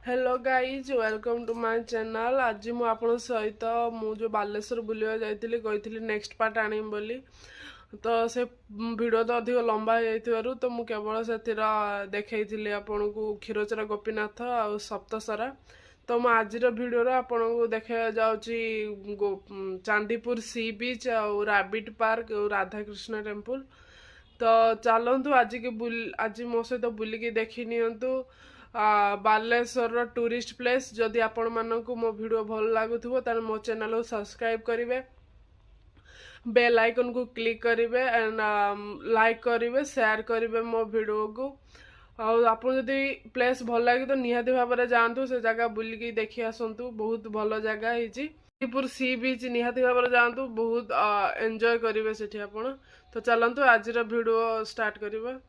Hello guys welcome to my channel. आज मु आपण सहित मु जो बालेश्वर बुलिया जाइतिली कहितिली नेक्स्ट पार्ट आनिम बोली। तो से वीडियो तो अधिक लंबा हो जाइथिबारु तो मु केवल सेतिर देखैथिली आपन को क्षीरचोरा गोपीनाथ आ सप्तसरा। तो मु आज वीडियो रो आपन को देखा जाउची चांदीपुर सी बीच आ राबिट पार्क और राधा कृष्ण टेम्पल। तो चलतु आज मो सहित बुलिकी देखी नियंतु बालेश्वर टूरिस्ट प्लेस। जदि आपण मानक मो वीडियो भल लगुव ताल मो चैनल को सब्सक्राइब करेंगे, बेल आइकन को क्लिक करेंगे एंड लाइक करेंगे, शेयर करेंगे मो वीडियो को। आपन जदि प्लेस भल लगे तो निहाती भाव में जातु से जगह बुलिकी देखी आसतु। बहुत भल जगह है सी बीच, निहाती भाव में जातु, बहुत एंजॉय करेंगे सेठी आपण। तो चलतु आज वीडियो स्टार्ट करिबा।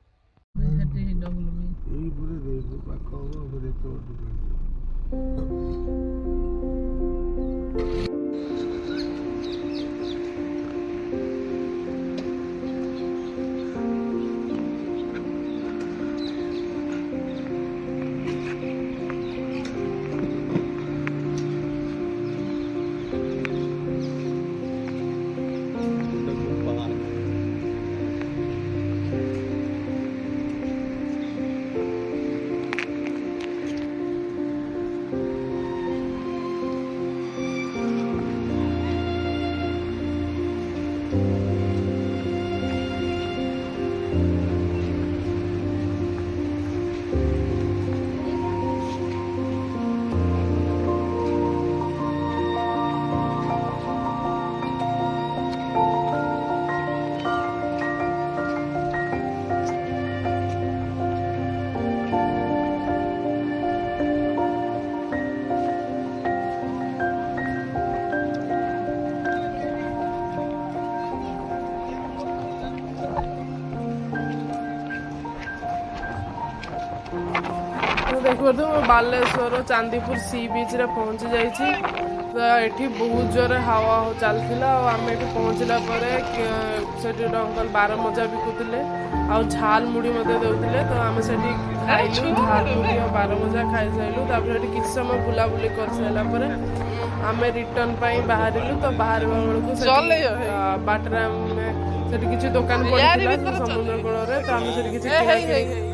देखो बालेश्वर चांदीपुर सी बीच रे पहुंची जाइए। तो ये बहुत जोर हावा चलता। आम ये पहुँचला अंकल बार मजा बिकुले आ झाल मुड़ी देते। तो आम से खाइलु झाल मुड़ी और बार मजा खाई सारू। कि समय बुलाबुली कर सारापर आम रिटर्न बाहर। तो बाहर बेलू बाटर से किसी दुकान पड़ा समुद्र कूल। तो आम से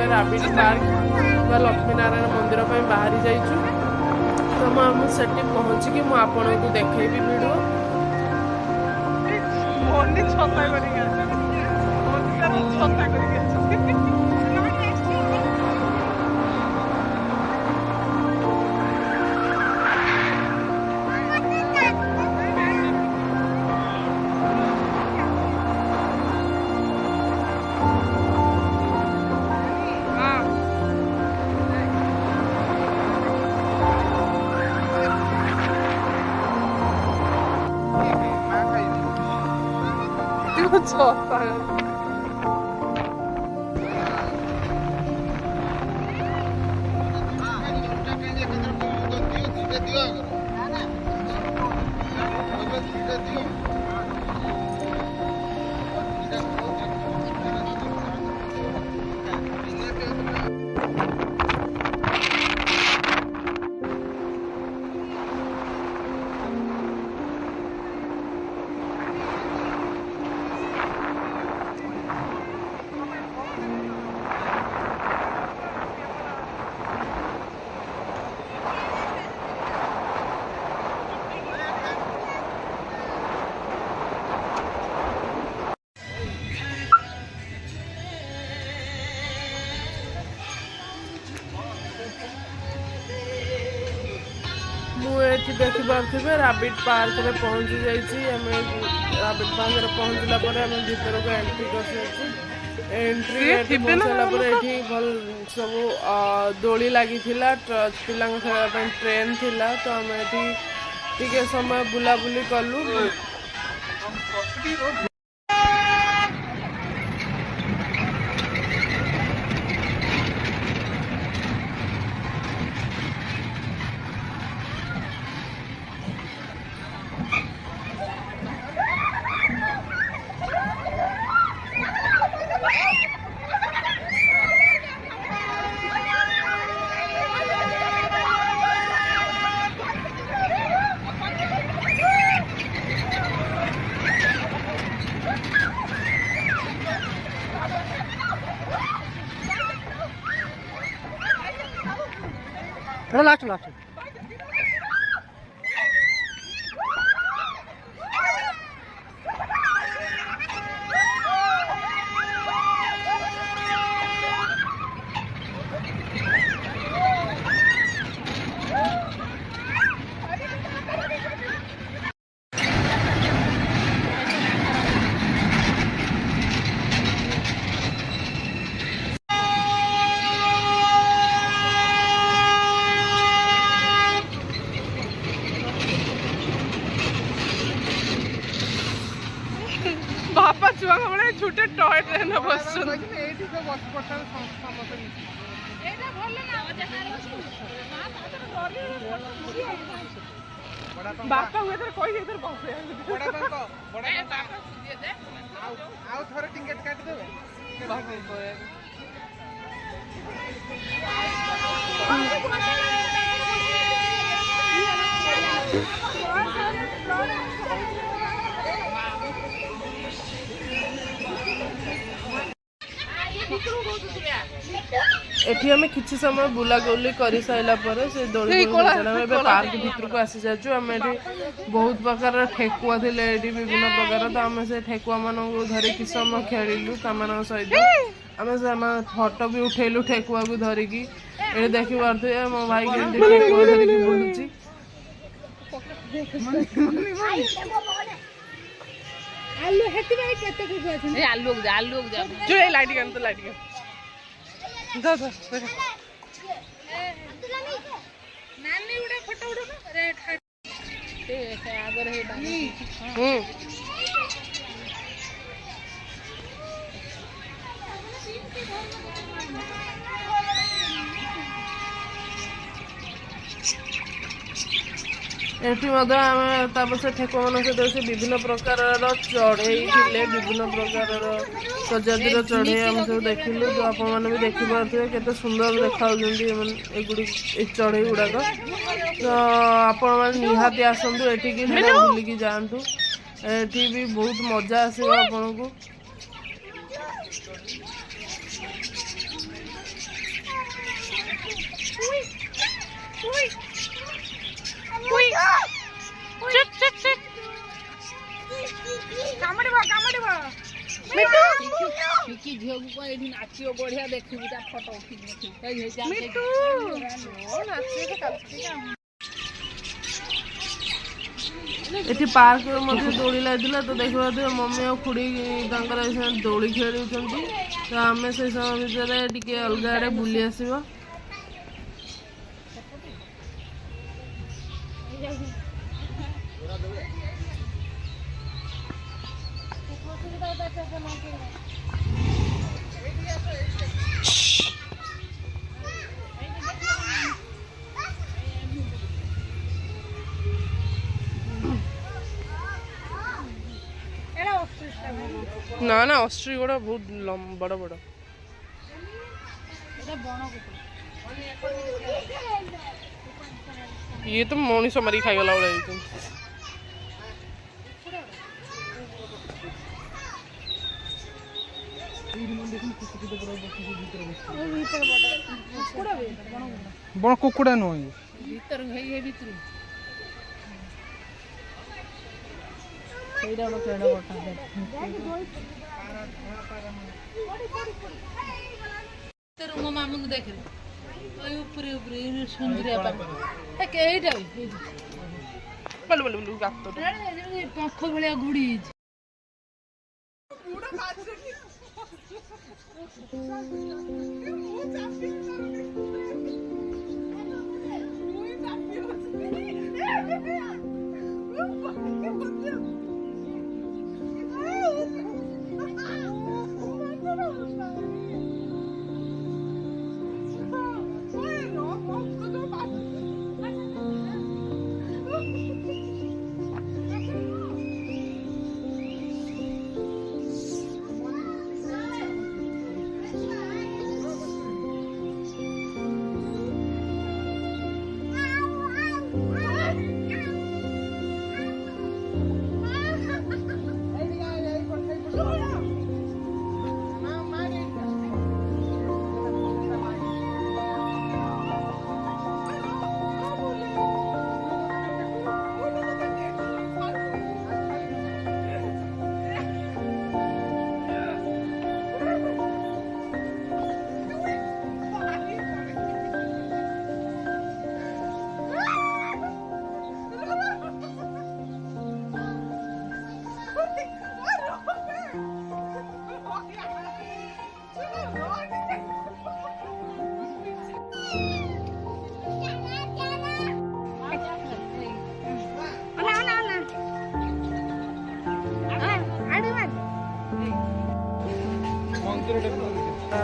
राबिट पार्क लक्ष्मी नारायण मंदिर बाहरी जाइछु। तो मुझे पहुँचिकी मुझे देखी वीडियो। देखिपे राबिट पार्क रे पहुंची जाइए। आम राबिट पार्क रे पहुंचला आम भीतर को एंट्री कर पहुंचला ये भल सब दोली लगी पिला खेलने ट्रेन थिला तो आम ये समय बुलाबुली कलु। लास्ट लास्ट बापा छुआ बड़े छोटे टॉय ट्रेन बस बापा हुए इधर कोई इधर बसे आउ थोड़े टिकट काट देबे एठी हमें किछि समय बुलागुली कर साइला पर से दोली पार्क भीतर को आसी जाचु। आम एठी बहुत प्रकार ठेकुआ थिले एठी विभिन्न प्रकार तो आम से ठेकुआ मान धरी कि समय खेलु सामान सहित आम फोटो भी उठेलु ठेकुआ को धरिकी। ये देखी पारे मो भाई केमती ठेकुआ धरिकी बुलुची। आलू हेती भाई केते कुछ अछि ए आलू जा जो ए लाइट गन तो लाइट गन जा जा नानी उडे फोटो उडो रे ए आगर हे एठी आम से ठेकुआ मान सहित विभिन्न प्रकार चढ़ई थे विभिन्न प्रकार प्रजातिर चढ़ई आम सब देखिलु जो आप भी देखिपे केते सुंदर देखा चढ़ई गुड़ाक तो आपण निहाती आसतु एठिकी बुलिकी जातु एठी भी बहुत मजा आसो आपन को। की झियो को एठी नाचियो बढ़िया देखिबू ता फोटो उठी कहि हे मिट्टू नाचियो तो कालती एठी पार्क मध्य दोली लागिला तो देखिबा मम्मी और खुड़ी दोली खेलुं तो आम से समय भितर टिके अलग आड़े बुली आसवा। ना ना ऑस्ट्री गुड़ा बहुत बड़ बड़ ये तो मनीष मारी खाईगला भाई बड़ कुकुड़ा नुह भीतर हे भीतर ସେଇଟା ଗୋଟେ କେଡ ବଟା ତେର ମୋ ମାମୁଙ୍କୁ ଦେଖରେ ଓଇ ଉପରେ ଉପରେ ସୁନ୍ଦରିଆ ପାଣି ଏ କେଇଟା ବଲ ବଲ ବଲ ଗାତଟା ପଙ୍ଖ ଭଳିଆ ଘୁଡ଼ି ହେଇଛି।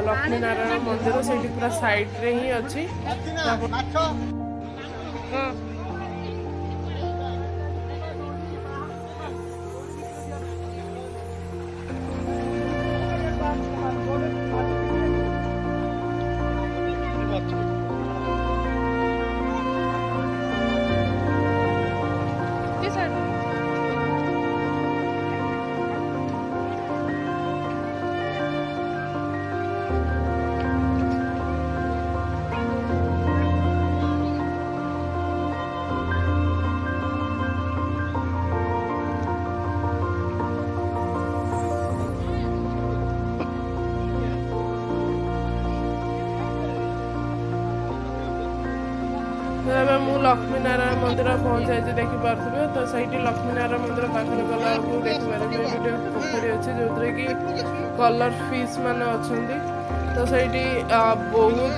ଲକ୍ଷ୍ମୀ ନାରାୟଣ ମନ୍ଦିର ସେଇଠି ପୁରା ସାଇଡରେ ହିଁ ଅଛି। ଏବେ ମୁଁ ଲକ୍ଷ୍ମୀ ନାରାୟଣ ମନ୍ଦିର ପହଞ୍ଚାଇଛି ଦେଖିପାରୁଥିବେ। ତ ସେଇଠି ଲକ୍ଷ୍ମୀ ନାରାୟଣ ମନ୍ଦିର ପାଖରେ ଗଲାବେଳକୁ ଦେଖିପାରିବେ ଏଠି ଗୋଟେ ପୋଖରୀ ଅଛି ଯୋଉଥିରେ କି କଲର ଫିସ୍ ମାନେ ଅଛନ୍ତି। ତ ସେଇଠି ବହୁତ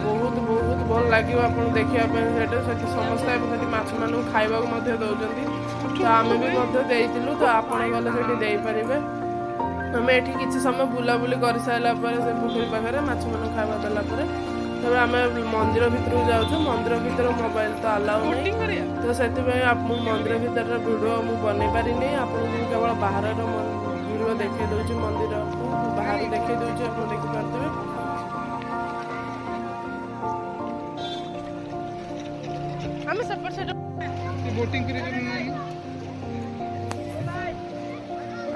ବହୁତ ବହୁତ ଭଲ ଲାଗିବ ଆପଣ ଦେଖିବା ପାଇଁ। ସେଠି ସମସ୍ତେ ଏବେ ସେଠି ମାଛମାନଙ୍କୁ ଖାଇବାକୁ ମଧ୍ୟ ଦେଉଛନ୍ତି। ତ ଆମେ ବି ମଧ୍ୟ ଦେଇଥିଲୁ। ତ ଆପଣ ଗଲେ ସେଠି ଦେଇପାରିବେ। ଆମେ ଏଠି କିଛି ସମୟ ବୁଲାବୁଲି କରିସାରିଲା ପରେ ସେ ପୋଖରୀ ପାଖରେ ମାଛମାନଙ୍କୁ ଖାଇବା ଦେଲା ପରେ ତେବେ ଆମେ ମନ୍ଦିର ଭିତରକୁ ଯାଉଛୁ। ମନ୍ଦିର ଭିତରେ ମୋବାଇଲ ତ ଆଲାଉ ନାହିଁ। ତ ସେଥିପାଇଁ ମୁଁ ମନ୍ଦିର ଭିତରର ଭିଡ଼ିଓ ମୁଁ ବନେଇ ପାରିନି। ଆପଣଙ୍କୁ କେବଳ ବାହାରର ଭିଡ଼ିଓ ଦେଖାଇ ଦେଉଛି। ମନ୍ଦିରକୁ ବାହାରୁ ଦେଖାଇ ଦେଉଛି, ଆପଣ ଦେଖିପାରୁଥିବେ। ଆମେ ସେପଟ ସାଇଡ୍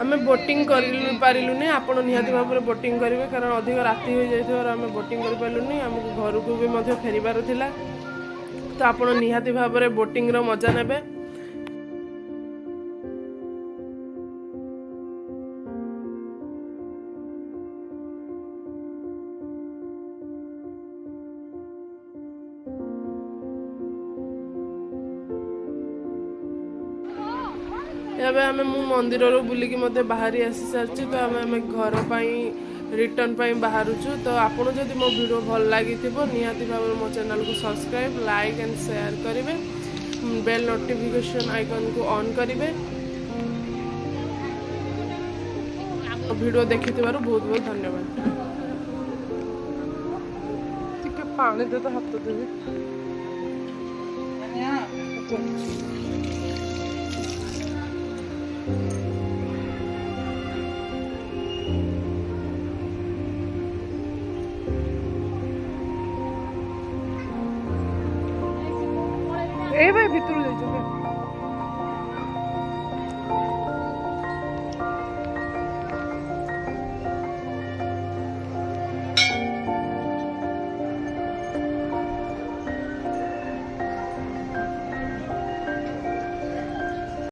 ଆମେ ବୋଟିଂ କରିପାରିଲୁନି। ଆପଣ ନିହାତି ଭାବରେ ବୋଟିଂ କରିବେ କାରଣ ଅଧିକ ରାତି ହୋଇଯାଇଥିବାରୁ ଆମେ ବୋଟିଂ କରିପାରିଲୁନି। ଆମକୁ ଘରକୁ ବି ମଧ୍ୟ ଫେରିବାର ଥିଲା। ତ ଆପଣ ନିହାତି ଭାବରେ ବୋଟିଂର ମଜା ନେବେ। ଏବେ ମୁଁ ମନ୍ଦିରରୁ ବୁଲିକି ମଧ୍ୟ ବାହାରି ଆସିସାରିଛି। ତ ଆମେ ଘର ପାଇଁ ରିଟର୍ନ ପାଇଁ ବାହାରୁଛୁ। ତ ଆପଣ ଯଦି ମୋ ଭିଡ଼ିଓ ଭଲ ଲାଗିଥିବ ନିହାତି ଭାବରେ ମୋ ଚ୍ୟାନେଲକୁ ସବସ୍କ୍ରାଇବ୍, ଲାଇକ୍ ଆଣ୍ଡ ସେୟାର କରିବେ। ବେଲ୍ ନୋଟିଫିକେସନ୍ ଆଇକନ୍କୁ ଅନ୍ କରିବେ। ଭିଡ଼ିଓ ଦେଖିଥିବାରୁ ବହୁତ ବହୁତ ଧନ୍ୟବାଦ। ଟିକେ ପାଣି ଦେ ତ ହାତ ଦେବି।